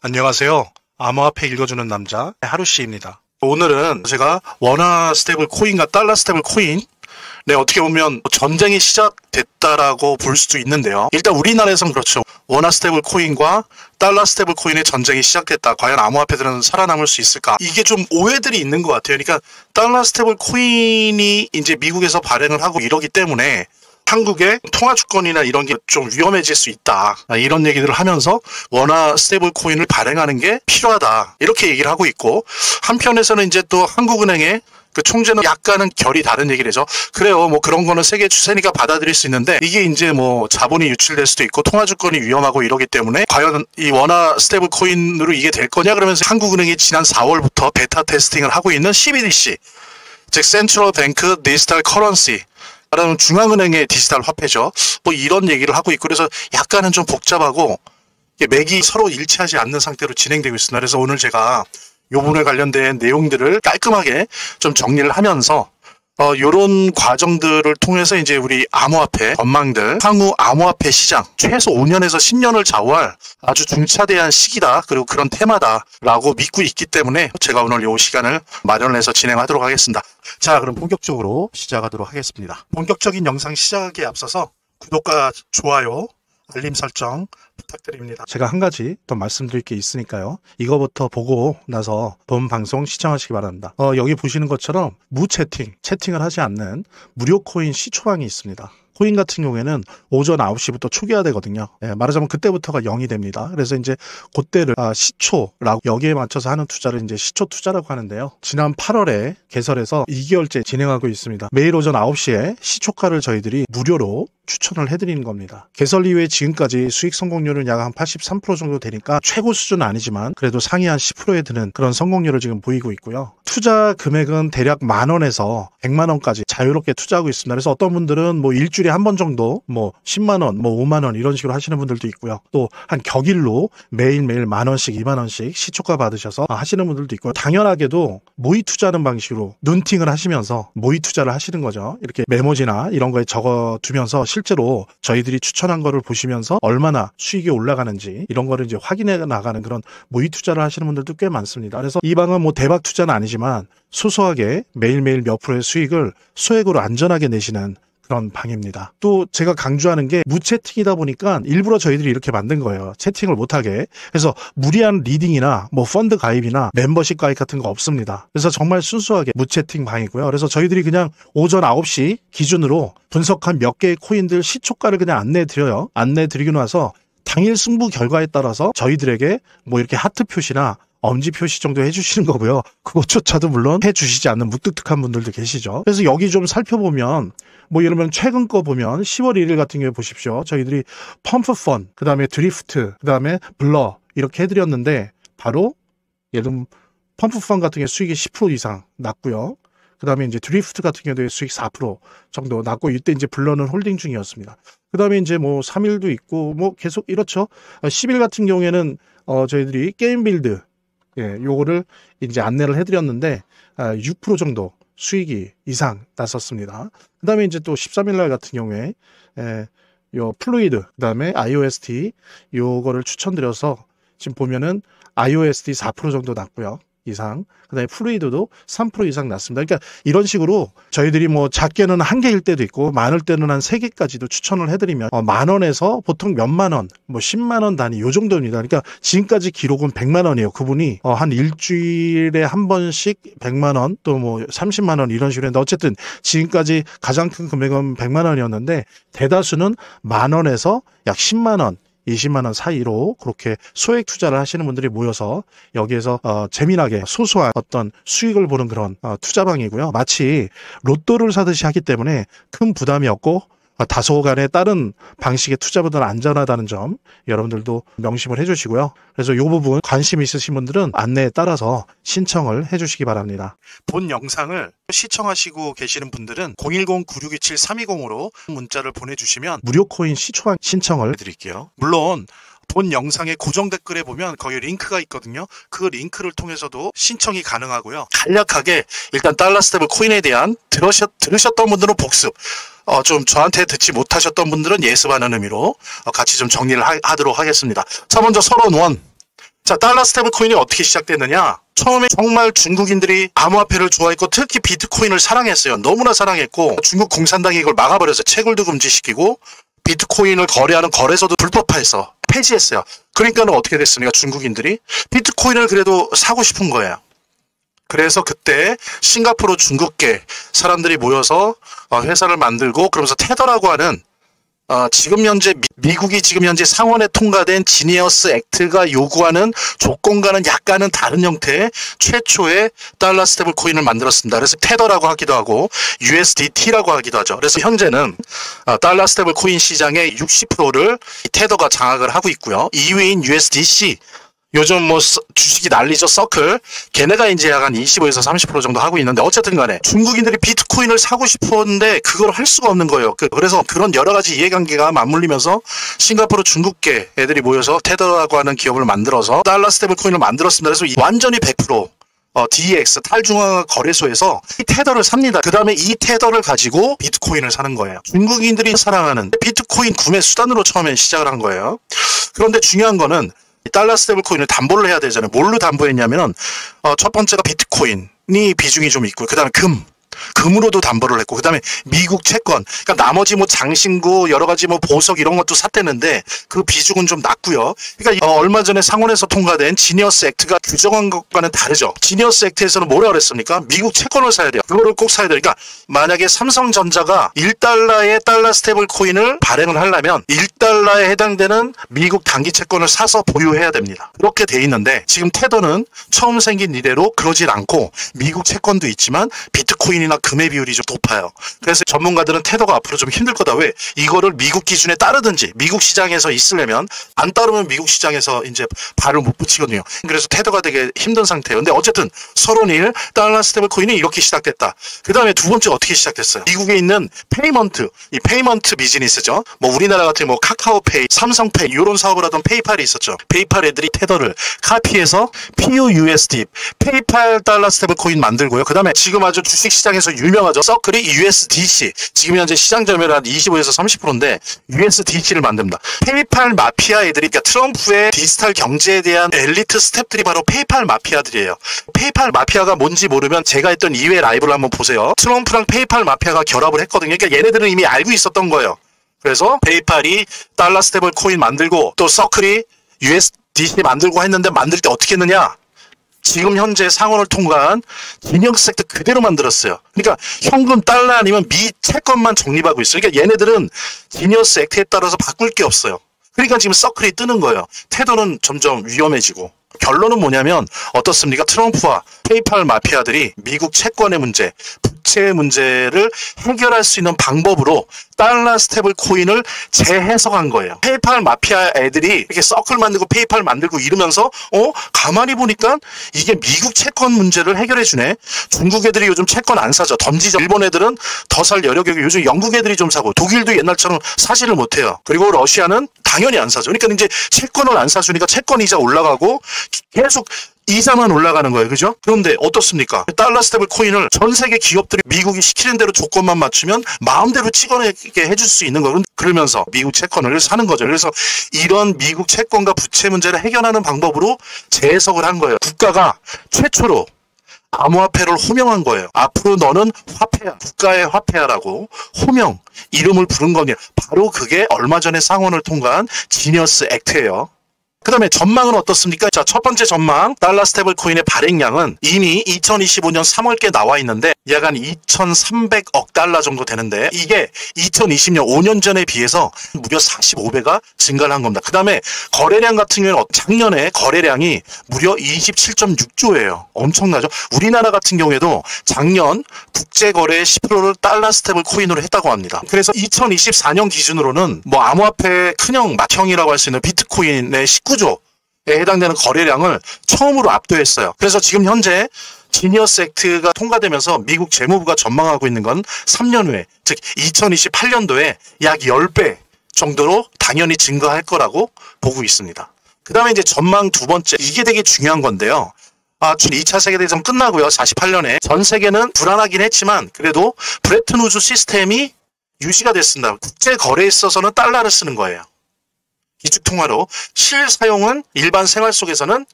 안녕하세요. 암호화폐 읽어주는 남자 하루씨입니다. 오늘은 제가 원화 스테이블 코인과 달러 스테이블 코인 어떻게 보면 전쟁이 시작됐다라고 볼 수도 있는데요. 일단 우리나라에선 그렇죠. 원화 스테이블 코인과 달러 스테이블 코인의 전쟁이 시작됐다. 과연 암호화폐들은 살아남을 수 있을까? 이게 좀 오해들이 있는 것 같아요. 그러니까 달러 스테이블 코인이 이제 미국에서 발행을 하고 이러기 때문에 한국의 통화 주권이나 이런 게 좀 위험해질 수 있다. 이런 얘기들을 하면서 원화 스테이블 코인을 발행하는 게 필요하다. 이렇게 얘기를 하고 있고, 한편에서는 이제 또 한국은행의 그 총재는 약간은 결이 다른 얘기를 해죠. 그래요. 뭐 그런 거는 세계 추세니까 받아들일 수 있는데, 이게 이제 뭐 자본이 유출될 수도 있고 통화 주권이 위험하고 이러기 때문에 과연 이 원화 스테이블 코인으로 이게 될 거냐 그러면서 한국은행이 지난 4월부터 베타 테스팅을 하고 있는 CBDC, 즉 센트럴 뱅크 디지털 커런시, 말하면 중앙은행의 디지털 화폐죠. 뭐 이런 얘기를 하고 있고, 그래서 약간은 좀 복잡하고 맥이 서로 일치하지 않는 상태로 진행되고 있습니다. 그래서 오늘 제가 이 부분에 관련된 내용들을 깔끔하게 좀 정리를 하면서 요런 과정들을 통해서 이제 우리 암호화폐 전망들, 향후 암호화폐 시장 최소 5년에서 10년을 좌우할 아주 중차대한 시기다, 그리고 그런 테마다라고 믿고 있기 때문에 제가 오늘 이 시간을 마련해서 진행하도록 하겠습니다. 자, 그럼 본격적으로 시작하도록 하겠습니다. 본격적인 영상 시작에 앞서서 구독과 좋아요, 알림 설정 부탁드립니다. 제가 한 가지 더 말씀드릴 게 있으니까요. 이거부터 보고 나서 본 방송 시청하시기 바랍니다. 여기 보시는 것처럼 채팅을 하지 않는 무료 코인 시초방이 있습니다. 코인 같은 경우에는 오전 9시부터 초기화되거든요. 말하자면 그때부터가 0이 됩니다. 그래서 이제 그때를 시초라고, 여기에 맞춰서 하는 투자를 이제 시초 투자라고 하는데요. 지난 8월에 개설해서 2개월째 진행하고 있습니다. 매일 오전 9시에 시초가를 저희들이 무료로 추천을 해드리는 겁니다. 개설 이후에 지금까지 수익 성공률은 약 한 83% 정도 되니까 최고 수준은 아니지만 그래도 상위 한 10%에 드는 그런 성공률을 지금 보이고 있고요. 투자 금액은 대략 10,000원에서 1,000,000원까지 자유롭게 투자하고 있습니다. 그래서 어떤 분들은 뭐 일주일에 한 번 정도 뭐 10만원, 뭐 5만원 이런 식으로 하시는 분들도 있고요. 또 한 격일로 매일매일 10,000원씩, 20,000원씩 시초가 받으셔서 하시는 분들도 있고요. 당연하게도 모의 투자하는 방식으로 눈팅을 하시면서 모의 투자를 하시는 거죠. 이렇게 메모지나 이런 거에 적어두면서 실제로 저희들이 추천한 거를 보시면서 얼마나 수익이 올라가는지 이런 거를 이제 확인해 나가는 그런 모의 투자를 하시는 분들도 꽤 많습니다. 그래서 이 방은 뭐 대박 투자는 아니지만 소소하게 매일매일 몇 프로의 수익을 소액으로 안전하게 내시는 그런 방입니다. 또 제가 강조하는 게 무채팅이다 보니까 일부러 저희들이 이렇게 만든 거예요. 채팅을 못하게. 그래서 무리한 리딩이나 뭐 펀드 가입이나 멤버십 가입 같은 거 없습니다. 그래서 정말 순수하게 무채팅 방이고요. 그래서 저희들이 그냥 오전 9시 기준으로 분석한 몇 개의 코인들 시초가를 그냥 안내해드려요. 안내해드리고 나서 당일 승부 결과에 따라서 저희들에게 뭐 이렇게 하트 표시나 엄지 표시 정도 해주시는 거고요. 그것조차도 물론 해주시지 않는 무뚝뚝한 분들도 계시죠. 그래서 여기 좀 살펴보면 뭐 예를 들면 최근 거 보면 10월 1일 같은 경우에 보십시오. 저희들이 펌프펀, 그 다음에 드리프트, 그 다음에 블러 이렇게 해드렸는데 바로 예를 들면 펌프펀 같은 경우에 수익이 10% 이상 났고요. 그 다음에 이제 드리프트 같은 경우에 수익 4% 정도 났고, 이때 이제 블러는 홀딩 중이었습니다. 그 다음에 이제 뭐 3일도 있고 뭐 계속 이렇죠. 10일 같은 경우에는 저희들이 게임 빌드 요거를 이제 안내를 해드렸는데 6% 정도 수익이 이상 났었습니다. 그 다음에 이제 또 13일 날 같은 경우에 요 플루이드, 그 다음에 IOST 요거를 추천드려서 지금 보면은 IOST 4% 정도 났고요. 이상. 그 다음에 플루이드도 3% 이상 났습니다. 그러니까 이런 식으로 저희들이 뭐 작게는 1개일 때도 있고 많을 때는 한 3개까지도 추천을 해드리면 10,000원에서 보통 몇만 원, 뭐 10만 원 단위 요 정도입니다. 그러니까 지금까지 기록은 100만 원이에요. 그분이 한 일주일에 한 번씩 100만 원, 또 뭐 30만 원 이런 식으로 했는데 어쨌든 지금까지 가장 큰 금액은 100만 원이었는데 대다수는 10,000원에서 약 10만 원, 20만 원 사이로 그렇게 소액 투자를 하시는 분들이 모여서 여기에서 재미나게 소소한 어떤 수익을 보는 그런 투자방이고요. 마치 로또를 사듯이 하기 때문에 큰 부담이 없고 다소간의 다른 방식의 투자보다는 안전하다는 점 여러분들도 명심을 해주시고요. 그래서 이 부분 관심 있으신 분들은 안내에 따라서 신청을 해주시기 바랍니다. 본 영상을 시청하시고 계시는 분들은 010-9627-320으로 문자를 보내주시면 무료 코인 시초방 신청을 해드릴게요. 물론 본 영상의 고정 댓글에 보면 거기 링크가 있거든요. 그 링크를 통해서도 신청이 가능하고요. 간략하게 일단 달러 스테이블 코인에 대한 들으셨던 분들은 복습, 좀 저한테 듣지 못하셨던 분들은 예습하는 의미로 같이 좀 정리를 하도록 하겠습니다. 자, 먼저 서론 1. 자, 달러 스테이블 코인이 어떻게 시작됐느냐? 처음에 정말 중국인들이 암호화폐를 좋아했고 특히 비트코인을 사랑했어요. 너무나 사랑했고 중국 공산당이 이걸 막아버려서 채굴도 금지시키고 비트코인을 거래하는 거래소도 불법화해서 폐지했어요. 그러니까는 어떻게 됐습니까? 중국인들이 비트코인을 그래도 사고 싶은 거예요. 그래서 그때 싱가포르 중국계 사람들이 모여서 회사를 만들고 그러면서 테더라고 하는 지금 현재 미국이 지금 현재 상원에 통과된 지니어스 액트가 요구하는 조건과는 약간은 다른 형태의 최초의 달러 스테이블 코인을 만들었습니다. 그래서 테더라고 하기도 하고 USDT라고 하기도 하죠. 그래서 현재는 달러 스테이블 코인 시장의 60%를 테더가 장악을 하고 있고요. 2위인 USDC 요즘 뭐 주식이 난리죠. 서클 걔네가 이제 약간 25에서 30% 정도 하고 있는데 어쨌든 간에 중국인들이 비트코인을 사고 싶었는데 그걸 할 수가 없는 거예요. 그래서 그런 여러 가지 이해관계가 맞물리면서 싱가포르 중국계 애들이 모여서 테더라고 하는 기업을 만들어서 달러 스테이블 코인을 만들었습니다. 그래서 완전히 100% DEX 탈중앙화 거래소에서 이 테더를 삽니다. 그 다음에 이 테더를 가지고 비트코인을 사는 거예요. 중국인들이 사랑하는 비트코인 구매 수단으로 처음에 시작을 한 거예요. 그런데 중요한 거는 달러 스테이블 코인을 담보를 해야 되잖아요. 뭘로 담보했냐면은 첫 번째가 비트코인이 비중이 좀 있고 그 다음에 금으로도 담보를 했고 그 다음에 미국 채권 그러니까 나머지 뭐 장신구 여러 가지 뭐 보석 이런 것도 샀대는데 그 비중은 좀 낮고요. 그러니까 얼마 전에 상원에서 통과된 지니어스 액트가 규정한 것과는 다르죠. 지니어스 액트에서는 뭐라 그랬습니까? 미국 채권을 사야 돼요. 그거를 꼭 사야 돼요. 그러니까 만약에 삼성전자가 1달러의 달러 스테이블 코인을 발행을 하려면 1달러에 해당되는 미국 단기 채권을 사서 보유해야 됩니다. 그렇게 돼 있는데 지금 테더는 처음 생긴 이래로 그러질 않고 미국 채권도 있지만 비트코인이나 금의 비율이 좀 높아요. 그래서 전문가들은 테더가 앞으로 좀 힘들 거다. 왜? 이거를 미국 기준에 따르든지 미국 시장에서 있으려면 안 따르면 미국 시장에서 이제 발을 못 붙이거든요. 그래서 테더가 되게 힘든 상태예요. 근데 어쨌든 31일 달러 스테이블 코인이 이렇게 시작됐다. 그 다음에 두 번째 어떻게 시작됐어요? 미국에 있는 이 페이먼트 비즈니스죠. 뭐 우리나라 같은 뭐 카카오페이, 삼성페이 이런 사업을 하던 페이팔이 있었죠. 페이팔 애들이 테더를 카피해서 PUSD, 페이팔 달러 스테이블 코인 만들고요. 그 다음에 지금 아주 주식 시장에서 유명하죠. 서클이 USDC. 지금 현재 시장 점유율 한 25에서 30%인데 USDC를 만듭니다. 페이팔 마피아 애들이 그러니까 트럼프의 디지털 경제에 대한 엘리트 스텝들이 바로 페이팔 마피아들이에요. 페이팔 마피아가 뭔지 모르면 제가 했던 2회 라이브를 한번 보세요. 트럼프랑 페이팔 마피아가 결합을 했거든요. 그러니까 얘네들은 이미 알고 있었던 거예요. 그래서 페이팔이 달러 스테이블 코인 만들고 또 서클이 USDC 만들고 했는데 만들 때 어떻게 했느냐? 지금 현재 상원을 통과한 지니어스 액트 그대로 만들었어요. 그러니까 현금 달러 아니면 미 채권만 적립하고 있어요. 그러니까 얘네들은 지니어스 액트에 따라서 바꿀 게 없어요. 그러니까 지금 서클이 뜨는 거예요. 태도는 점점 위험해지고. 결론은 뭐냐면 어떻습니까? 트럼프와 페이팔 마피아들이 미국 채권의 문제, 부채의 문제를 해결할 수 있는 방법으로 달러 스테이블 코인을 재해석한 거예요. 페이팔 마피아 애들이 이렇게 서클 만들고 페이팔 만들고 이러면서 가만히 보니까 이게 미국 채권 문제를 해결해 주네. 중국 애들이 요즘 채권 안 사죠. 던지죠. 일본 애들은 더 살 여력이 요즘 영국 애들이 좀 사고 독일도 옛날처럼 사지를 못해요. 그리고 러시아는 당연히 안 사죠. 그러니까 이제 채권을 안 사주니까 채권 이자 올라가고 계속 이자만 올라가는 거예요. 그죠? 그런데 어떻습니까? 달러 스테이블 코인을 전 세계 기업들이 미국이 시키는 대로 조건만 맞추면 마음대로 찍어내게 해줄 수 있는 거예요. 그러면서 미국 채권을 사는 거죠. 그래서 이런 미국 채권과 부채 문제를 해결하는 방법으로 재해석을 한 거예요. 국가가 최초로 암호화폐를 호명한 거예요. 앞으로 너는 화폐야. 국가의 화폐야라고 호명, 이름을 부른 겁니다. 바로 그게 얼마 전에 상원을 통과한 지니어스 액트예요. 그 다음에 전망은 어떻습니까? 자, 첫 번째 전망, 달러 스테이블 코인의 발행량은 이미 2025년 3월께 나와 있는데 약 한 2,300억 달러 정도 되는데 이게 2020년 5년 전에 비해서 무려 45배가 증가를 한 겁니다. 그 다음에 거래량 같은 경우는 작년에 거래량이 무려 27.6조예요. 엄청나죠? 우리나라 같은 경우에도 작년 국제거래의 10%를 달러 스테이블 코인으로 했다고 합니다. 그래서 2024년 기준으로는 뭐 암호화폐 큰형, 맏형이라고 할 수 있는 비트코인의 19조에 해당되는 거래량을 처음으로 압도했어요. 그래서 지금 현재 지니어스 액트가 통과되면서 미국 재무부가 전망하고 있는 건 3년 후에, 즉 2028년도에 약 10배 정도로 당연히 증가할 거라고 보고 있습니다. 그 다음에 이제 전망 두 번째, 이게 되게 중요한 건데요. 2차 세계대전 끝나고요. 48년에 전 세계는 불안하긴 했지만 그래도 브레튼 우즈 시스템이 유지가 됐습니다. 국제 거래에 있어서는 달러를 쓰는 거예요. 기축통화로 실사용은 일반 생활 속에서는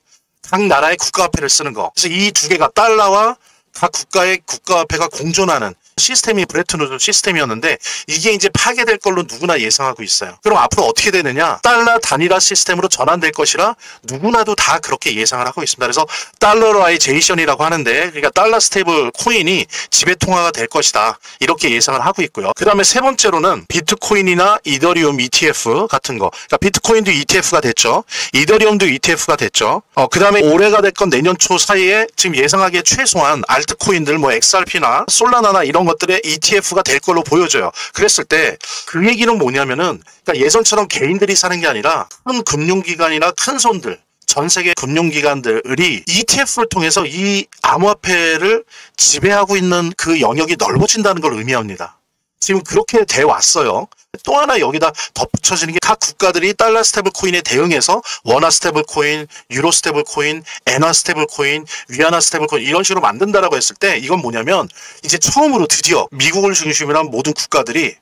각 나라의 국가화폐를 쓰는 거. 그래서 이 두 개가 달러와 각 국가의 국가화폐가 공존하는 시스템이 브레튼-우드 시스템이었는데 이게 이제 파괴될 걸로 누구나 예상하고 있어요. 그럼 앞으로 어떻게 되느냐? 달러 단일화 시스템으로 전환될 것이라 누구나도 다 그렇게 예상을 하고 있습니다. 그래서 달러라이제이션이라고 하는데 그러니까 달러 스테이블 코인이 지배 통화가 될 것이다. 이렇게 예상을 하고 있고요. 그 다음에 세 번째로는 비트코인이나 이더리움 ETF 같은 거. 그러니까 비트코인도 ETF가 됐죠. 이더리움도 ETF가 됐죠. 그 다음에 올해가 됐건 내년 초 사이에 지금 예상하기에 최소한 알트코인들 뭐 XRP나 솔라나나 이런 것들의 ETF가 될 걸로 보여져요. 그랬을 때 그 얘기는 뭐냐면은 그러니까 예전처럼 개인들이 사는 게 아니라 큰 금융기관이나 큰 손들 전 세계 금융기관들이 ETF를 통해서 이 암호화폐를 지배하고 있는 그 영역이 넓어진다는 걸 의미합니다. 지금 그렇게 돼 왔어요. 또 하나 여기다 덧붙여지는 게 각 국가들이 달러 스테이블 코인에 대응해서 원화 스테이블 코인, 유로 스테이블 코인, 엔화 스테이블 코인, 위안화 스테이블 코인 이런 식으로 만든다라고 했을 때 이건 뭐냐면 이제 처음으로 드디어 미국을 중심으로 한 모든 국가들이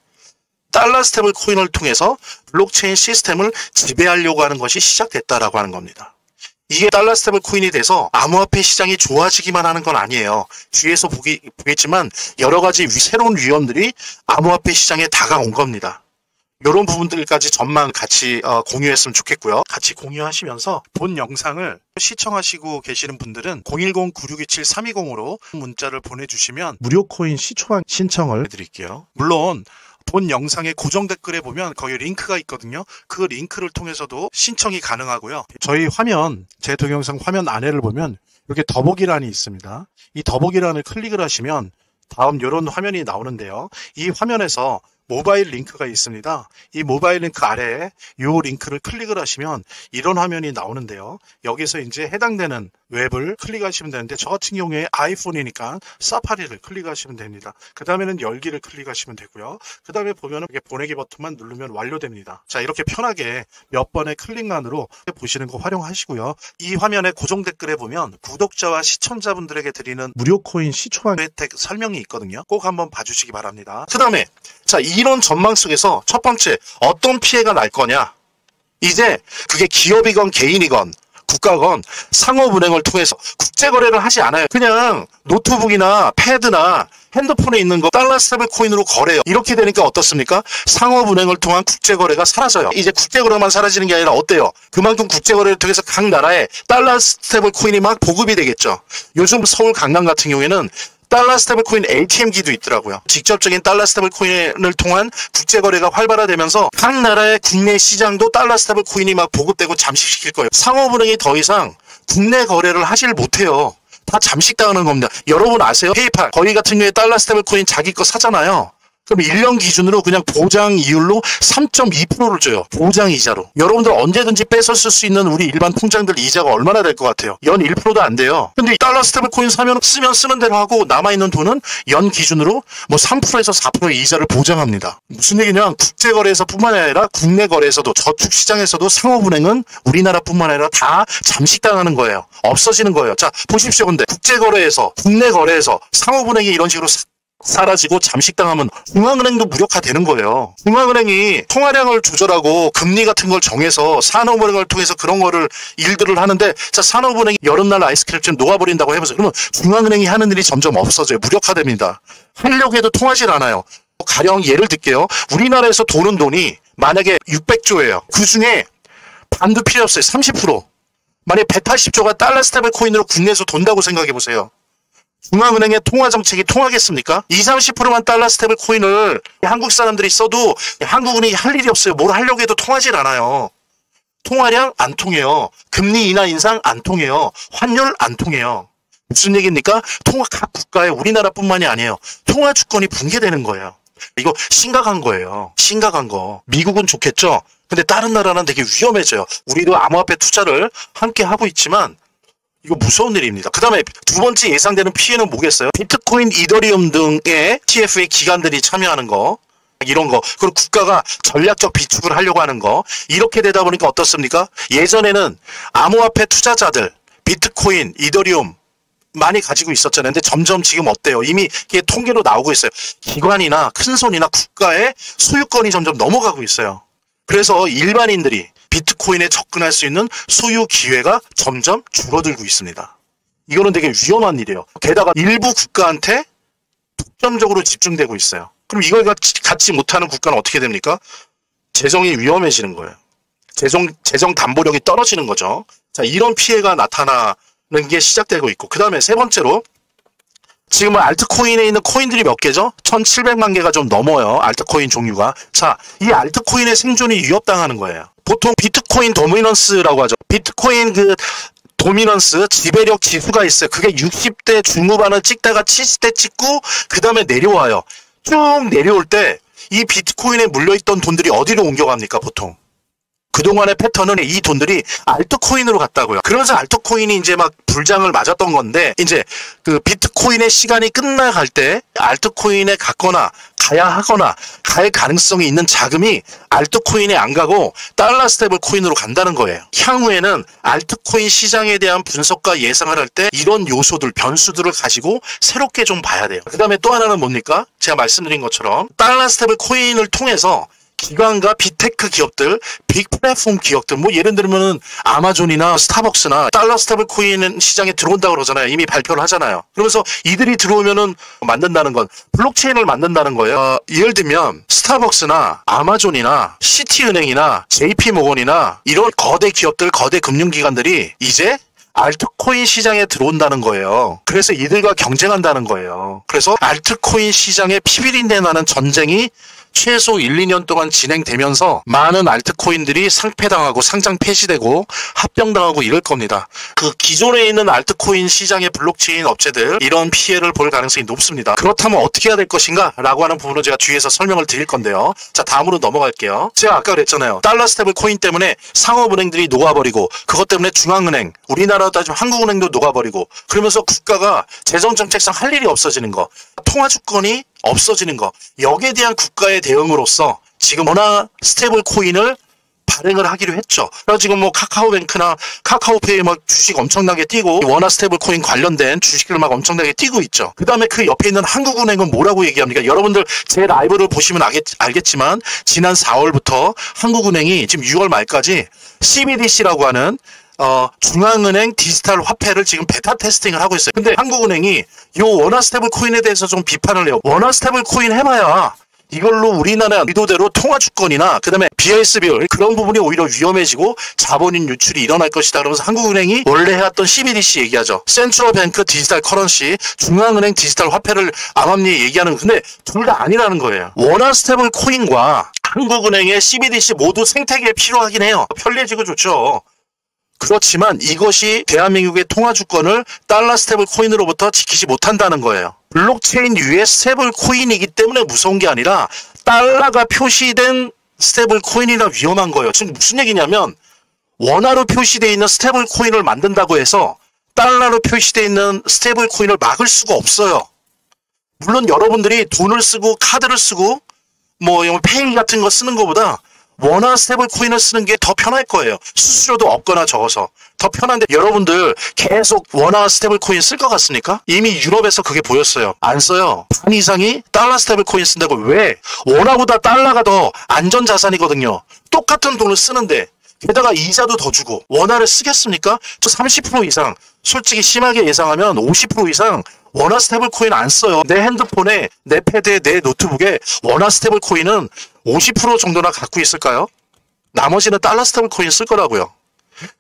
달러 스테이블 코인을 통해서 블록체인 시스템을 지배하려고 하는 것이 시작됐다라고 하는 겁니다. 이게 달러 스테이블 코인이 돼서 암호화폐 시장이 좋아지기만 하는 건 아니에요. 뒤에서 보겠지만 여러 가지 새로운 위험들이 암호화폐 시장에 다가온 겁니다. 이런 부분들까지 전망 같이 공유했으면 좋겠고요. 같이 공유하시면서 본 영상을 시청하시고 계시는 분들은 010-9627-320으로 문자를 보내주시면 무료 코인 시초반 신청을 해드릴게요. 물론 본 영상의 고정 댓글에 보면 거기 링크가 있거든요. 그 링크를 통해서도 신청이 가능하고요. 저희 화면, 제 동영상 화면 아래를 보면 이렇게 더보기란이 있습니다. 이 더보기란을 클릭을 하시면 다음 이런 화면이 나오는데요. 이 화면에서 모바일 링크가 있습니다. 이 모바일 링크 아래에 이 링크를 클릭을 하시면 이런 화면이 나오는데요. 여기서 이제 해당되는 웹을 클릭하시면 되는데 저 같은 경우에 아이폰이니까 사파리를 클릭하시면 됩니다. 그 다음에는 열기를 클릭하시면 되고요. 그 다음에 보면은 이렇게 보내기 버튼만 누르면 완료됩니다. 자, 이렇게 편하게 몇 번의 클릭만으로 보시는 거 활용하시고요. 이 화면의 고정 댓글에 보면 구독자와 시청자분들에게 드리는 무료 코인 시초반 혜택 설명이 있거든요. 꼭 한번 봐주시기 바랍니다. 그 다음에 자, 이런 전망 속에서 첫 번째 어떤 피해가 날 거냐? 이제 그게 기업이건 개인이건 국가건 상호은행을 통해서 국제거래를 하지 않아요. 그냥 노트북이나 패드나 핸드폰에 있는 거 달러 스테이블 코인으로 거래요. 이렇게 되니까 어떻습니까? 상호은행을 통한 국제거래가 사라져요. 이제 국제거래만 사라지는 게 아니라 어때요? 그만큼 국제거래를 통해서 각 나라에 달러 스테이블 코인이 막 보급이 되겠죠. 요즘 서울 강남 같은 경우에는 달러 스테이블 코인 ATM기도 있더라고요. 직접적인 달러 스테이블 코인을 통한 국제거래가 활발화되면서 각 나라의 국내 시장도 달러 스테이블 코인이 막 보급되고 잠식시킬 거예요. 상호은행이 더 이상 국내 거래를 하질 못해요. 다 잠식당하는 겁니다. 여러분 아세요? 페이팔 거기 같은 경우에 달러 스테이블 코인 자기 거 사잖아요. 그럼 1년 기준으로 그냥 보장 이율로 3.2%를 줘요. 보장 이자로. 여러분들 언제든지 뺏어 쓸 수 있는 우리 일반 통장들 이자가 얼마나 될 것 같아요? 연 1%도 안 돼요. 근데 달러 스테이블 코인 사면 쓰면 쓰는 대로 하고 남아있는 돈은 연 기준으로 뭐 3%에서 4%의 이자를 보장합니다. 무슨 얘기냐? 국제거래에서 뿐만 아니라 국내 거래에서도 저축시장에서도 상호은행은 우리나라뿐만 아니라 다 잠식당하는 거예요. 없어지는 거예요. 자, 보십시오. 근데 국제거래에서 국내 거래에서 상호은행이 이런 식으로 사라지고 잠식당하면 중앙은행도 무력화되는 거예요. 중앙은행이 통화량을 조절하고 금리 같은 걸 정해서 산업은행을 통해서 그런 거를 일들을 하는데 자 산업은행이 여름날 아이스크림처럼 녹아버린다고 해보세요. 그러면 중앙은행이 하는 일이 점점 없어져요. 무력화됩니다. 하려고 해도 통하질 않아요. 가령 예를 들게요. 우리나라에서 도는 돈이 만약에 600조예요. 그 중에 반도 필요 없어요. 30%. 만약에 180조가 달러 스테이블 코인으로 국내에서 돈다고 생각해 보세요. 중앙은행의 통화정책이 통하겠습니까? 20, 30%만 달러 스테이블 코인을 한국 사람들이 써도 한국은행이 할 일이 없어요. 뭘 하려고 해도 통하질 않아요. 통화량 안 통해요. 금리 인하 인상 안 통해요. 환율 안 통해요. 무슨 얘기입니까? 각 국가에 우리나라뿐만이 아니에요. 통화 주권이 붕괴되는 거예요. 이거 심각한 거예요. 심각한 거. 미국은 좋겠죠? 근데 다른 나라는 되게 위험해져요. 우리도 암호화폐 투자를 함께 하고 있지만 이거 무서운 일입니다. 그 다음에 두 번째 예상되는 피해는 뭐겠어요? 비트코인, 이더리움 등의 ETF의 기관들이 참여하는 거 이런 거 그리고 국가가 전략적 비축을 하려고 하는 거 이렇게 되다 보니까 어떻습니까? 예전에는 암호화폐 투자자들 비트코인, 이더리움 많이 가지고 있었잖아요. 근데 점점 지금 어때요? 이미 이게 통계로 나오고 있어요. 기관이나 큰손이나 국가의 소유권이 점점 넘어가고 있어요. 그래서 일반인들이 비트코인에 접근할 수 있는 소유 기회가 점점 줄어들고 있습니다. 이거는 되게 위험한 일이에요. 게다가 일부 국가한테 독점적으로 집중되고 있어요. 그럼 이걸 갖지 못하는 국가는 어떻게 됩니까? 재정이 위험해지는 거예요. 재정 담보력이 떨어지는 거죠. 자, 이런 피해가 나타나는 게 시작되고 있고, 그 다음에 세 번째로 지금은 알트코인에 있는 코인들이 몇 개죠? 1700만 개가 좀 넘어요. 알트코인 종류가. 자, 이 알트코인의 생존이 위협당하는 거예요. 보통 비트코인 도미넌스라고 하죠. 비트코인 도미넌스 지배력 지수가 있어요. 그게 60대 중후반을 찍다가 70대 찍고 그 다음에 내려와요. 쭉 내려올 때 이 비트코인에 물려있던 돈들이 어디로 옮겨갑니까 보통? 그동안의 패턴은 이 돈들이 알트코인으로 갔다고요. 그러면서 알트코인이 이제 막 불장을 맞았던 건데, 이제 그 비트코인의 시간이 끝나갈 때 알트코인에 갔거나 가야 하거나 갈 가능성이 있는 자금이 알트코인에 안 가고 달러 스테이블 코인으로 간다는 거예요. 향후에는 알트코인 시장에 대한 분석과 예상을 할 때 이런 요소들, 변수들을 가지고 새롭게 좀 봐야 돼요. 그 다음에 또 하나는 뭡니까? 제가 말씀드린 것처럼 달러 스테이블 코인을 통해서 기관과 빅테크 기업들, 빅 플랫폼 기업들, 뭐 예를 들면은 아마존이나 스타벅스나 달러 스테이블 코인 시장에 들어온다고 그러잖아요. 이미 발표를 하잖아요. 그러면서 이들이 들어오면은 만든다는 건 블록체인을 만든다는 거예요. 예를 들면 스타벅스나 아마존이나 시티은행이나 JP모건이나 이런 거대 기업들, 거대 금융기관들이 이제 알트코인 시장에 들어온다는 거예요. 그래서 이들과 경쟁한다는 거예요. 그래서 알트코인 시장에 피비린내 나는 전쟁이 최소 1, 2년 동안 진행되면서 많은 알트코인들이 상폐당하고 상장 폐지되고 합병당하고 이럴 겁니다. 그 기존에 있는 알트코인 시장의 블록체인 업체들 이런 피해를 볼 가능성이 높습니다. 그렇다면 어떻게 해야 될 것인가? 라고 하는 부분을 제가 뒤에서 설명을 드릴 건데요. 자, 다음으로 넘어갈게요. 제가 아까 그랬잖아요. 달러 스테이블 코인 때문에 상업은행들이 녹아버리고 그것 때문에 중앙은행, 우리나라도 따지면 한국은행도 녹아버리고 그러면서 국가가 재정정책상 할 일이 없어지는 거, 통화주권이 없어지는 거, 여기에 대한 국가의 대응으로서 지금 원화 스테이블 코인을 발행을 하기로 했죠. 그래서 지금 뭐 카카오뱅크나 카카오페이 막 주식 엄청나게 뛰고 원화 스테이블 코인 관련된 주식들 막 엄청나게 뛰고 있죠. 그 다음에 그 옆에 있는 한국은행은 뭐라고 얘기합니까? 여러분들 제 라이브를 보시면 알겠지만 지난 4월부터 한국은행이 지금 6월 말까지 CBDC라고 하는 중앙은행 디지털 화폐를 지금 베타 테스팅을 하고 있어요. 근데 한국은행이 요 원화 스테이블 코인에 대해서 좀 비판을 해요. 원화 스테이블 코인 해봐야 이걸로 우리나라 의도대로 통화주권이나 그 다음에 BISB 그런 부분이 오히려 위험해지고 자본인 유출이 일어날 것이다. 그러면서 한국은행이 원래 해왔던 CBDC 얘기하죠. 센트럴 뱅크 디지털 커런시, 중앙은행 디지털 화폐를 암암리에 얘기하는, 근데 둘 다 아니라는 거예요. 원화 스테이블 코인과 한국은행의 CBDC 모두 생태계에 필요하긴 해요. 편리해지고 좋죠. 그렇지만 이것이 대한민국의 통화주권을 달러 스테이블 코인으로부터 지키지 못한다는 거예요. 블록체인 유의 스테이블 코인이기 때문에 무서운 게 아니라 달러가 표시된 스테이블 코인이라 위험한 거예요. 지금 무슨 얘기냐면 원화로 표시되어 있는 스테이블 코인을 만든다고 해서 달러로 표시되어 있는 스테이블 코인을 막을 수가 없어요. 물론 여러분들이 돈을 쓰고 카드를 쓰고 뭐 페이 같은 거 쓰는 것보다 원화 스테이블 코인을 쓰는 게 더 편할 거예요. 수수료도 없거나 적어서 더 편한데 여러분들 계속 원화 스테이블 코인 쓸 것 같습니까? 이미 유럽에서 그게 보였어요. 안 써요. 반 이상이 달러 스테이블 코인 쓴다고. 왜? 원화보다 달러가 더 안전 자산이거든요. 똑같은 돈을 쓰는데 게다가 이자도 더 주고 원화를 쓰겠습니까? 저 30% 이상, 솔직히 심하게 예상하면 50% 이상 원화 스테이블 코인 안 써요. 내 핸드폰에, 내 패드에, 내 노트북에 원화 스테이블 코인은 50% 정도나 갖고 있을까요? 나머지는 달러 스테이블 코인 쓸 거라고요.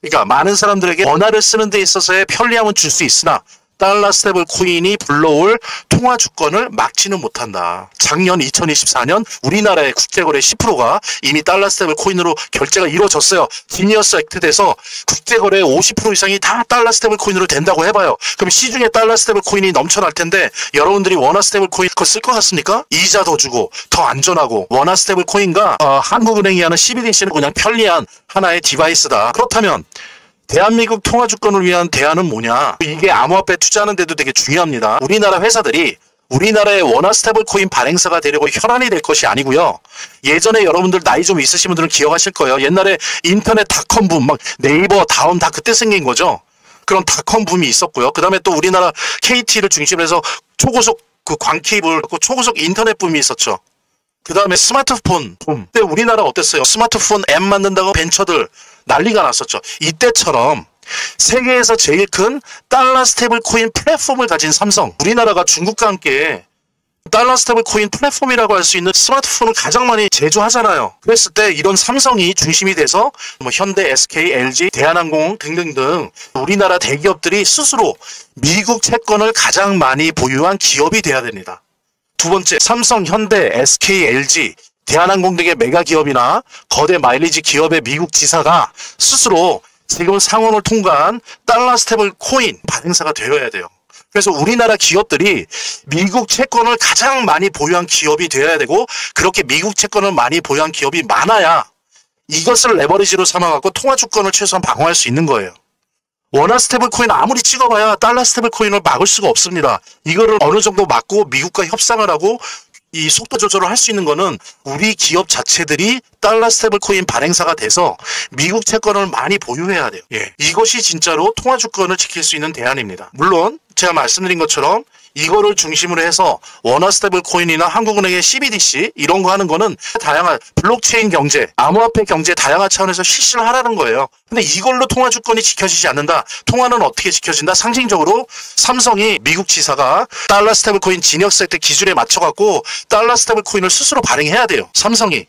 그러니까 많은 사람들에게 원화를 쓰는 데 있어서의 편리함은 줄 수 있으나 달러 스테이블 코인이 불러올 통화 주권을 막지는 못한다. 작년 2024년 우리나라의 국제거래 10%가 이미 달러 스테이블 코인으로 결제가 이루어졌어요. 지니어스 액트 돼서 국제거래의 50% 이상이 다 달러 스테이블 코인으로 된다고 해봐요. 그럼 시중에 달러 스테이블 코인이 넘쳐날 텐데 여러분들이 원화 스테이블 코인 그거 쓸 것 같습니까? 이자 더 주고 더 안전하고 원화 스테이블 코인과 한국은행이 하는 CBDC는 그냥 편리한 하나의 디바이스다. 그렇다면 대한민국 통화주권을 위한 대안은 뭐냐? 이게 암호화폐 투자하는 데도 되게 중요합니다. 우리나라 회사들이 우리나라의 원화 스테이블 코인 발행사가 되려고 혈안이 될 것이 아니고요. 예전에 여러분들 나이 좀 있으신 분들은 기억하실 거예요. 옛날에 인터넷 닷컴 붐, 막 네이버, 다음 다 그때 생긴 거죠. 그런 닷컴 붐이 있었고요. 그 다음에 또 우리나라 KT를 중심으로 해서 초고속 그 광케이블, 초고속 인터넷 붐이 있었죠. 그 다음에 스마트폰 붐. 그때 우리나라 어땠어요? 스마트폰 앱 만든다고 벤처들 난리가 났었죠. 이때처럼 세계에서 제일 큰 달러 스테이블 코인 플랫폼을 가진 삼성, 우리나라가 중국과 함께 달러 스테이블 코인 플랫폼이라고 할 수 있는 스마트폰을 가장 많이 제조하잖아요. 그랬을 때 이런 삼성이 중심이 돼서 뭐 현대, SK, LG, 대한항공 등등등 우리나라 대기업들이 스스로 미국 채권을 가장 많이 보유한 기업이 돼야 됩니다. 두 번째, 삼성, 현대, SK, LG, 대한항공 등의 메가 기업이나 거대 마일리지 기업의 미국 지사가 스스로 지금 상원을 통과한 달러 스테이블 코인 발행사가 되어야 돼요. 그래서 우리나라 기업들이 미국 채권을 가장 많이 보유한 기업이 되어야 되고, 그렇게 미국 채권을 많이 보유한 기업이 많아야 이것을 레버리지로 삼아갖고 통화 주권을 최소한 방어할 수 있는 거예요. 원화 스테이블 코인 아무리 찍어봐야 달러 스테이블 코인을 막을 수가 없습니다. 이거를 어느 정도 막고 미국과 협상을 하고 이 속도 조절을 할 수 있는 거는 우리 기업 자체들이 달러 스테이블 코인 발행사가 돼서 미국 채권을 많이 보유해야 돼요. 이것이 진짜로 통화 주권을 지킬 수 있는 대안입니다. 물론 제가 말씀드린 것처럼 이거를 중심으로 해서 원화 스테이블 코인이나 한국은행의 CBDC 이런 거 하는 거는 다양한 블록체인 경제, 암호화폐 경제 다양한 차원에서 실시를 하라는 거예요. 근데 이걸로 통화 주권이 지켜지지 않는다. 통화는 어떻게 지켜진다? 상징적으로 삼성이 미국 지사가 달러 스테이블 코인 진역 세트 기준에 맞춰갖고 달러 스테이블 코인을 스스로 발행해야 돼요. 삼성이.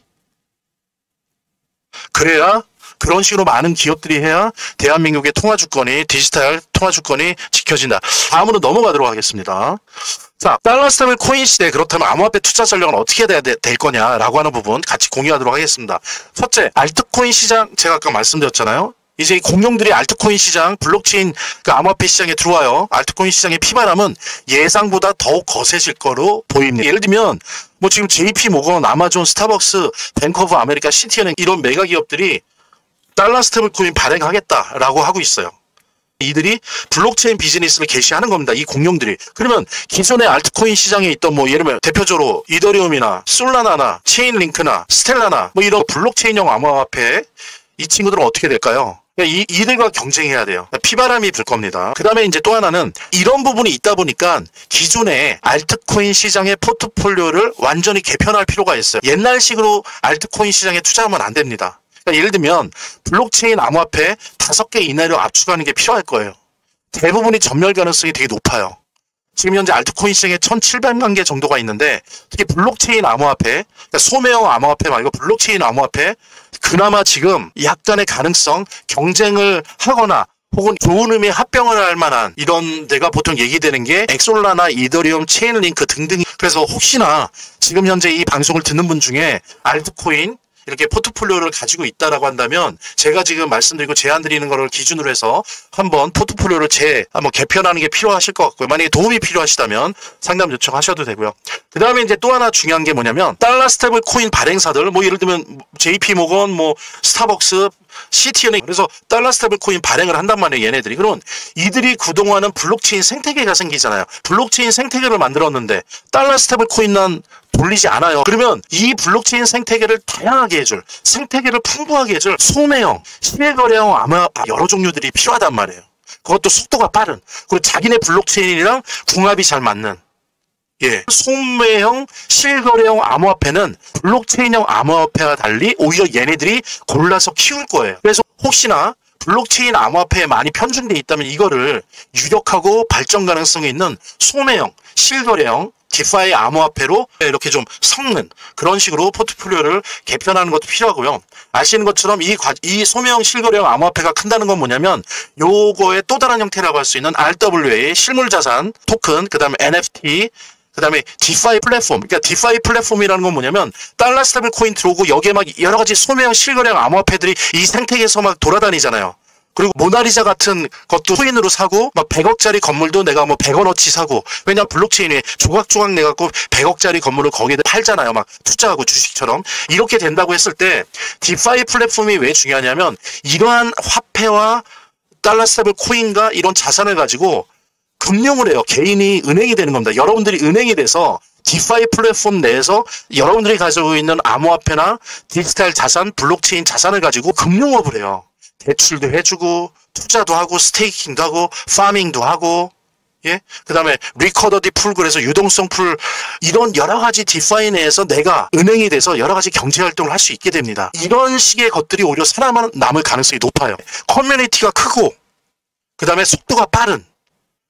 그래야 그런 식으로 많은 기업들이 해야 대한민국의 통화 주권이, 디지털 통화 주권이 지켜진다. 다음으로 넘어가도록 하겠습니다. 자, 달러 스테이블 코인 시대, 그렇다면 암호화폐 투자 전략은 어떻게 돼야 될 거냐라고 하는 부분 같이 공유하도록 하겠습니다. 첫째, 알트코인 시장, 제가 아까 말씀드렸잖아요. 이제 이 공룡들이 알트코인 시장, 블록체인 그 암호화폐 시장에 들어와요. 알트코인 시장의 피바람은 예상보다 더욱 거세질 거로 보입니다. 예를 들면 뭐 지금 JP 모건, 아마존, 스타벅스, 뱅크 오브 아메리카, 시티은행 이런 메가 기업들이 달러 스테이블 코인 발행하겠다라고 하고 있어요. 이들이 블록체인 비즈니스를 개시하는 겁니다. 이 공룡들이. 그러면 기존의 알트코인 시장에 있던 뭐 예를 들면 대표적으로 이더리움이나 솔라나나 체인링크나 스텔라나 뭐 이런 블록체인형 암호화폐, 이 친구들은 어떻게 될까요? 이들과 경쟁해야 돼요. 피바람이 불 겁니다. 그 다음에 이제 또 하나는 이런 부분이 있다 보니까 기존의 알트코인 시장의 포트폴리오를 완전히 개편할 필요가 있어요. 옛날식으로 알트코인 시장에 투자하면 안 됩니다. 그러니까 예를 들면 블록체인 암호화폐 5개 이내로 압축하는 게 필요할 거예요. 대부분이 전멸 가능성이 되게 높아요. 지금 현재 알트코인 시장에 1700만 개 정도가 있는데 특히 블록체인 암호화폐, 그러니까 소매형 암호화폐 말고 블록체인 암호화폐, 그나마 지금 약간의 가능성, 경쟁을 하거나 혹은 좋은 의미의 합병을 할 만한 이런 데가 보통 얘기되는 게 엑솔라나 이더리움, 체인링크 등등. 그래서 혹시나 지금 현재 이 방송을 듣는 분 중에 알트코인 이렇게 포트폴리오를 가지고 있다라고 한다면 제가 지금 말씀드리고 제안드리는 거를 기준으로 해서 한번 포트폴리오를 한번 개편하는 게 필요하실 것 같고요. 만약에 도움이 필요하시다면 상담 요청하셔도 되고요. 그 다음에 이제 또 하나 중요한 게 뭐냐면 달러 스테이블 코인 발행사들, 뭐 예를 들면 JP 모건, 뭐 스타벅스, 시티은행, 그래서 달러 스테이블 코인 발행을 한단 말이에요. 얘네들이. 그러면 이들이 그동안은 블록체인 생태계가 생기잖아요. 블록체인 생태계를 만들었는데 달러 스테이블 코인은 돌리지 않아요. 그러면 이 블록체인 생태계를 다양하게 해줄, 생태계를 풍부하게 해줄 소매형, 실거래형 암호화폐 여러 종류들이 필요하단 말이에요. 그것도 속도가 빠른, 그리고 자기네 블록체인이랑 궁합이 잘 맞는, 소매형, 실거래형 암호화폐는 블록체인형 암호화폐와 달리 오히려 얘네들이 골라서 키울 거예요. 그래서 혹시나 블록체인 암호화폐에 많이 편중돼 있다면 이거를 유력하고 발전 가능성이 있는 소매형, 실거래형, 디파이 암호화폐로 이렇게 좀 섞는 그런 식으로 포트폴리오를 개편하는 것도 필요하고요. 아시는 것처럼 이 소매형 실거래형 암호화폐가 큰다는 건 뭐냐면 요거의 또 다른 형태라고 할 수 있는 RWA, 실물자산, 토큰, 그 다음에 NFT, 그 다음에 디파이 플랫폼. 그러니까 디파이 플랫폼이라는 건 뭐냐면 달러 스테이블 코인 들어오고 여기에 막 여러 가지 소매형 실거래형 암호화폐들이 이 생태계에서 막 돌아다니잖아요. 그리고 모나리자 같은 것도 코인으로 사고 막 100억짜리 건물도 내가 뭐 100원어치 사고, 왜냐면 블록체인에 조각조각 내갖고 100억짜리 건물을 거기에 팔잖아요. 막 투자하고 주식처럼. 이렇게 된다고 했을 때 디파이 플랫폼이 왜 중요하냐면 이러한 화폐와 달러 스테이블 코인과 이런 자산을 가지고 금융을 해요. 개인이 은행이 되는 겁니다. 여러분들이 은행이 돼서 디파이 플랫폼 내에서 여러분들이 가지고 있는 암호화폐나 디지털 자산, 블록체인 자산을 가지고 금융업을 해요. 대출도 해주고 투자도 하고 스테이킹도 하고 파밍도 하고 예? 그 다음에 리커더디 풀, 그래서 유동성 풀, 이런 여러 가지 디파이 내에서 내가 은행이 돼서 여러 가지 경제 활동을 할 수 있게 됩니다. 이런 식의 것들이 오히려 살아남을 가능성이 높아요. 커뮤니티가 크고, 그 다음에 속도가 빠른,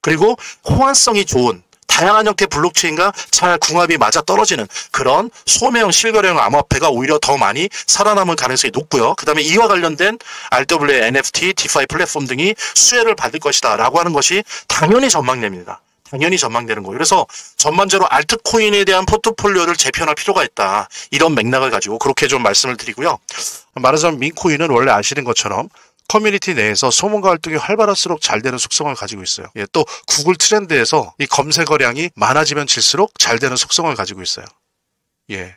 그리고 호환성이 좋은, 다양한 형태의 블록체인과 잘 궁합이 맞아 떨어지는 그런 소매형 실거래형 암호화폐가 오히려 더 많이 살아남을 가능성이 높고요. 그 다음에 이와 관련된 RWA, NFT, 디파이 플랫폼 등이 수혜를 받을 것이다 라고 하는 것이 당연히 전망됩니다. 당연히 전망되는 거예요. 그래서 전반적으로 알트코인에 대한 포트폴리오를 재편할 필요가 있다. 이런 맥락을 가지고 그렇게 좀 말씀을 드리고요. 말하자면 민코인은 원래 아시는 것처럼 커뮤니티 내에서 소문과 활동이 활발할수록 잘 되는 속성을 가지고 있어요. 예, 또 구글 트렌드에서 이 검색어량이 많아지면 질수록 잘 되는 속성을 가지고 있어요. 예.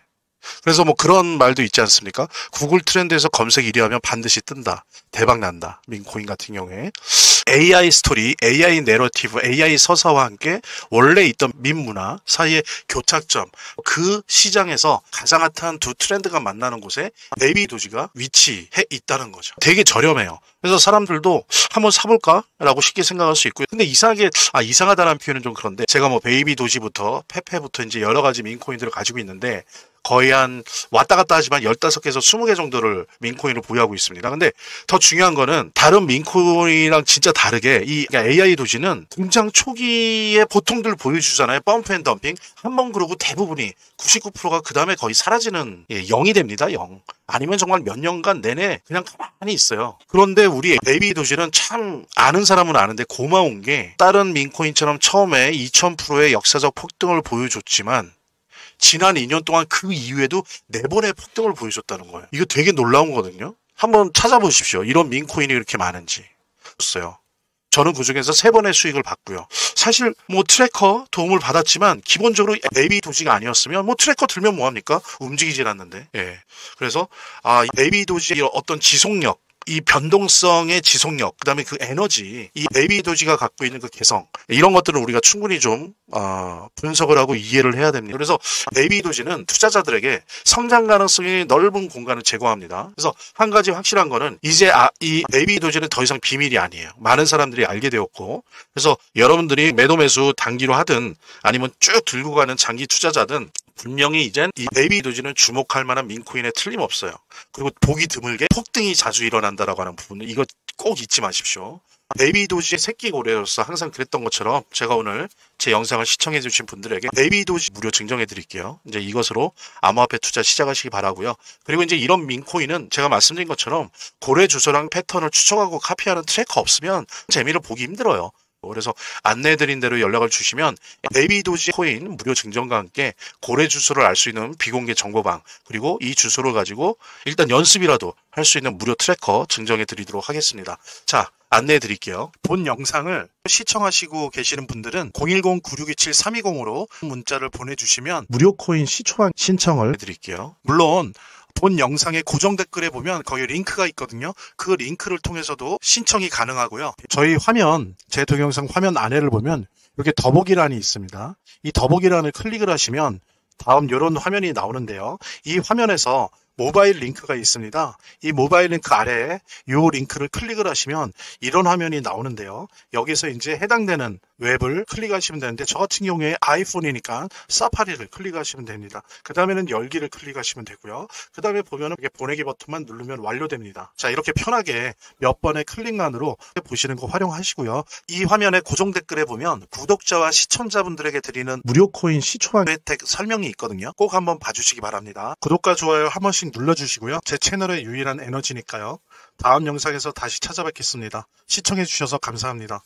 그래서 뭐 그런 말도 있지 않습니까? 구글 트렌드에서 검색 1위 하면 반드시 뜬다. 대박 난다. 민코인 같은 경우에. AI 스토리, AI 내러티브, AI 서사와 함께 원래 있던 민 문화 사이의 교착점, 그 시장에서 가장 핫한 두 트렌드가 만나는 곳에 베이비 도지가 위치해 있다는 거죠. 되게 저렴해요. 그래서 사람들도 한번 사볼까? 라고 쉽게 생각할 수 있고요. 근데 이상하다는 표현은 좀 그런데 제가 뭐 베이비 도지부터 페페부터 이제 여러 가지 민코인들을 가지고 있는데 거의 한 왔다 갔다 하지만 15개에서 20개 정도를 민코인을 보유하고 있습니다. 근데 더 중요한 거는 다른 민코인이랑 진짜 다르게 이 AI 도지는 등장 초기에 보통들 보여주잖아요. 펌프 앤 덤핑. 한번 그러고 대부분이 99%가 그 다음에 거의 사라지는 0이 됩니다. 0. 아니면 정말 몇 년간 내내 그냥 가만히 있어요. 그런데 우리 베이비 도지는 참 아는 사람은 아는데 고마운 게 다른 민코인처럼 처음에 2000%의 역사적 폭등을 보여줬지만 지난 2년 동안 그 이후에도 4번의 폭등을 보여줬다는 거예요. 이거 되게 놀라운 거거든요. 한번 찾아보십시오. 이런 민코인이 이렇게 많은지. 저는 그중에서 3번의 수익을 봤고요. 사실 뭐 트래커 도움을 받았지만 기본적으로 베이비 도지가 아니었으면 뭐 트래커 들면 뭐합니까? 움직이질 않는데. 예. 그래서 베이비 도지의 어떤 지속력, 이 변동성의 지속력, 그 다음에 그 에너지, 이 베이비 도지가 갖고 있는 그 개성, 이런 것들을 우리가 충분히 좀 분석을 하고 이해를 해야 됩니다. 그래서 베이비 도지는 투자자들에게 성장 가능성이 넓은 공간을 제공합니다. 그래서 한 가지 확실한 거는 이제 이 베이비 도지는 더 이상 비밀이 아니에요. 많은 사람들이 알게 되었고, 그래서 여러분들이 매도 매수 단기로 하든 아니면 쭉 들고 가는 장기 투자자든 분명히 이젠 이 베이비 도지는 주목할 만한 민코인에 틀림없어요. 그리고 보기 드물게 폭등이 자주 일어난다라고 하는 부분은 이거 꼭 잊지 마십시오. 베이비 도지의 새끼 고래로서 항상 그랬던 것처럼 제가 오늘 제 영상을 시청해 주신 분들에게 베이비 도지 무료 증정해 드릴게요. 이제 이것으로 암호화폐 투자 시작하시기 바라고요. 그리고 이제 이런 민코인은 제가 말씀드린 것처럼 고래 주소랑 패턴을 추적하고 카피하는 트래커 없으면 재미를 보기 힘들어요. 그래서 안내해드린 대로 연락을 주시면 베이비 도지 코인 무료 증정과 함께 고래 주소를 알 수 있는 비공개 정보방, 그리고 이 주소를 가지고 일단 연습이라도 할 수 있는 무료 트래커 증정해 드리도록 하겠습니다. 자, 안내해 드릴게요. 본 영상을 시청하시고 계시는 분들은 010-9627-320으로 문자를 보내주시면 무료 코인 시초한 신청을 해드릴게요. 물론 본 영상의 고정 댓글에 보면 거기 링크가 있거든요. 그 링크를 통해서도 신청이 가능하고요. 저희 화면, 제 동영상 화면 안에를 보면 이렇게 더보기란이 있습니다. 이 더보기란을 클릭을 하시면 다음 이런 화면이 나오는데요. 이 화면에서 모바일 링크가 있습니다. 이 모바일 링크 아래에 이 링크를 클릭을 하시면 이런 화면이 나오는데요. 여기서 이제 해당되는 웹을 클릭하시면 되는데 저 같은 경우에 아이폰이니까 사파리를 클릭하시면 됩니다. 그 다음에는 열기를 클릭하시면 되고요. 그 다음에 보면은 이렇게 보내기 버튼만 누르면 완료됩니다. 자, 이렇게 편하게 몇 번의 클릭만으로 보시는 거 활용하시고요. 이 화면의 고정 댓글에 보면 구독자와 시청자분들에게 드리는 무료 코인 시초한 혜택 설명이 있거든요. 꼭 한번 봐주시기 바랍니다. 구독과 좋아요 한 번씩 눌러주시고요. 제 채널의 유일한 에너지니까요. 다음 영상에서 다시 찾아뵙겠습니다. 시청해주셔서 감사합니다.